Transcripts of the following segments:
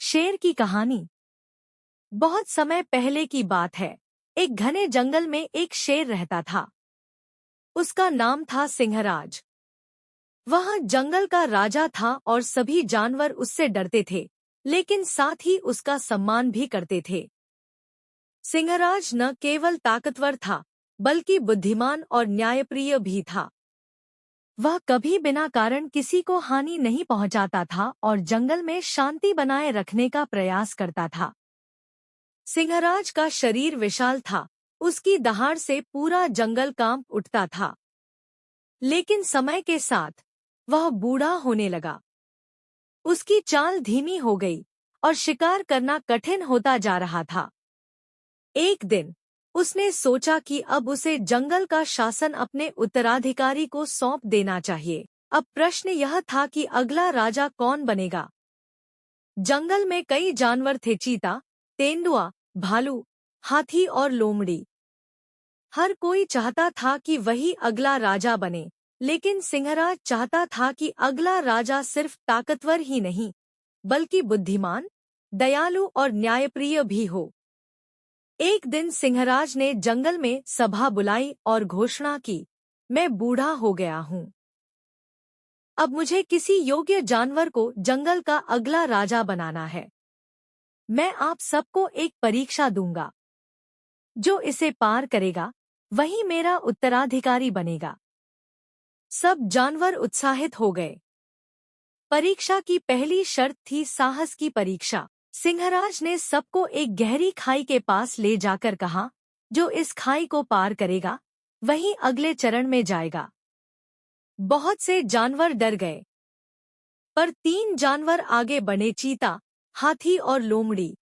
शेर की कहानी। बहुत समय पहले की बात है। एक घने जंगल में एक शेर रहता था। उसका नाम था सिंहराज। वह जंगल का राजा था और सभी जानवर उससे डरते थे, लेकिन साथ ही उसका सम्मान भी करते थे। सिंहराज न केवल ताकतवर था, बल्कि बुद्धिमान और न्यायप्रिय भी था। वह कभी बिना कारण किसी को हानि नहीं पहुंचाता था और जंगल में शांति बनाए रखने का प्रयास करता था। सिंहराज का शरीर विशाल था, उसकी दहाड़ से पूरा जंगल कांप उठता था। लेकिन समय के साथ वह बूढ़ा होने लगा। उसकी चाल धीमी हो गई और शिकार करना कठिन होता जा रहा था। एक दिन उसने सोचा कि अब उसे जंगल का शासन अपने उत्तराधिकारी को सौंप देना चाहिए। अब प्रश्न यह था कि अगला राजा कौन बनेगा। जंगल में कई जानवर थे, चीता, तेंदुआ, भालू, हाथी और लोमड़ी। हर कोई चाहता था कि वही अगला राजा बने, लेकिन सिंहराज चाहता था कि अगला राजा सिर्फ ताकतवर ही नहीं, बल्कि बुद्धिमान, दयालु और न्यायप्रिय भी हो। एक दिन सिंहराज ने जंगल में सभा बुलाई और घोषणा की, मैं बूढ़ा हो गया हूँ। अब मुझे किसी योग्य जानवर को जंगल का अगला राजा बनाना है। मैं आप सबको एक परीक्षा दूंगा। जो इसे पार करेगा, वही मेरा उत्तराधिकारी बनेगा। सब जानवर उत्साहित हो गए। परीक्षा की पहली शर्त थी साहस की परीक्षा। सिंहराज ने सबको एक गहरी खाई के पास ले जाकर कहा, जो इस खाई को पार करेगा, वही अगले चरण में जाएगा। बहुत से जानवर डर गए, पर 3 जानवर आगे बढ़े, चीता, हाथी और लोमड़ी।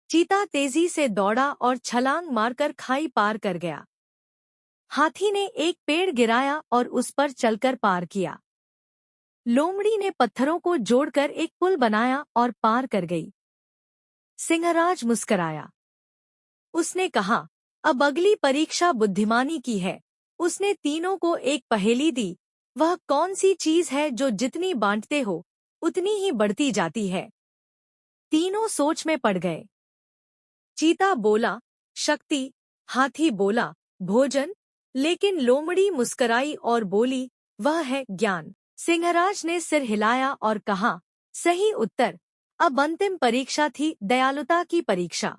चीता तेजी से दौड़ा और छलांग मारकर खाई पार कर गया। हाथी ने एक पेड़ गिराया और उस पर चलकर पार किया। लोमड़ी ने पत्थरों को जोड़कर एक पुल बनाया और पार कर गई। सिंहराज मुस्कराया। उसने कहा, अब अगली परीक्षा बुद्धिमानी की है। उसने तीनों को एक पहेली दी, वह कौन सी चीज है जो जितनी बांटते हो उतनी ही बढ़ती जाती है। तीनों सोच में पड़ गए। चीता बोला, शक्ति। हाथी बोला, भोजन। लेकिन लोमड़ी मुस्कराई और बोली, वह है ज्ञान। सिंहराज ने सिर हिलाया और कहा, सही उत्तर। अब अंतिम परीक्षा थी दयालुता की परीक्षा।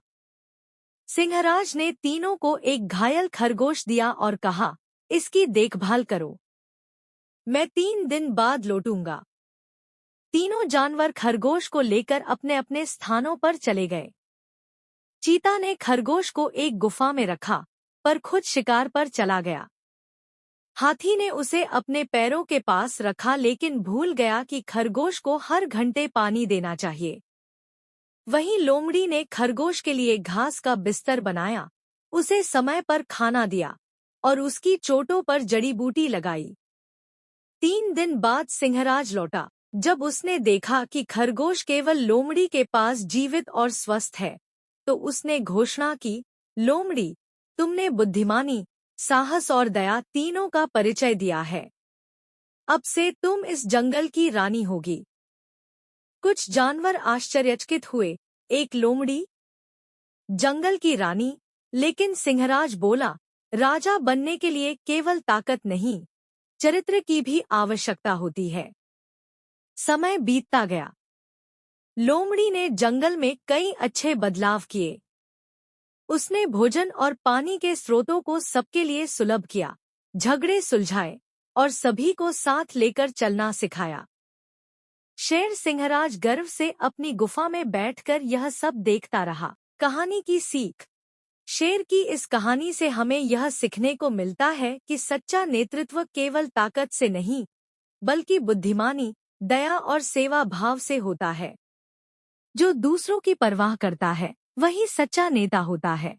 सिंहराज ने तीनों को एक घायल खरगोश दिया और कहा, इसकी देखभाल करो। मैं 3 दिन बाद लौटूंगा। तीनों जानवर खरगोश को लेकर अपने अपने स्थानों पर चले गए। चीता ने खरगोश को एक गुफा में रखा, पर खुद शिकार पर चला गया। हाथी ने उसे अपने पैरों के पास रखा, लेकिन भूल गया कि खरगोश को हर घंटे पानी देना चाहिए। वहीं लोमड़ी ने खरगोश के लिए घास का बिस्तर बनाया, उसे समय पर खाना दिया और उसकी चोटों पर जड़ी बूटी लगाई। 3 दिन बाद सिंहराज लौटा। जब उसने देखा कि खरगोश केवल लोमड़ी के पास जीवित और स्वस्थ है, तो उसने घोषणा की, लोमड़ी, तुमने बुद्धिमानी, साहस और दया तीनों का परिचय दिया है। अब से तुम इस जंगल की रानी होगी। कुछ जानवर आश्चर्यचकित हुए, एक लोमड़ी, जंगल की रानी। लेकिन सिंहराज बोला, राजा बनने के लिए केवल ताकत नहीं, चरित्र की भी आवश्यकता होती है। समय बीतता गया। लोमड़ी ने जंगल में कई अच्छे बदलाव किए। उसने भोजन और पानी के स्रोतों को सबके लिए सुलभ किया, झगड़े सुलझाए और सभी को साथ लेकर चलना सिखाया। शेर सिंहराज गर्व से अपनी गुफा में बैठकर यह सब देखता रहा। कहानी की सीख। शेर की इस कहानी से हमें यह सीखने को मिलता है कि सच्चा नेतृत्व केवल ताकत से नहीं, बल्कि बुद्धिमानी, दया और सेवा भाव से होता है। जो दूसरों की परवाह करता है, वही सच्चा नेता होता है।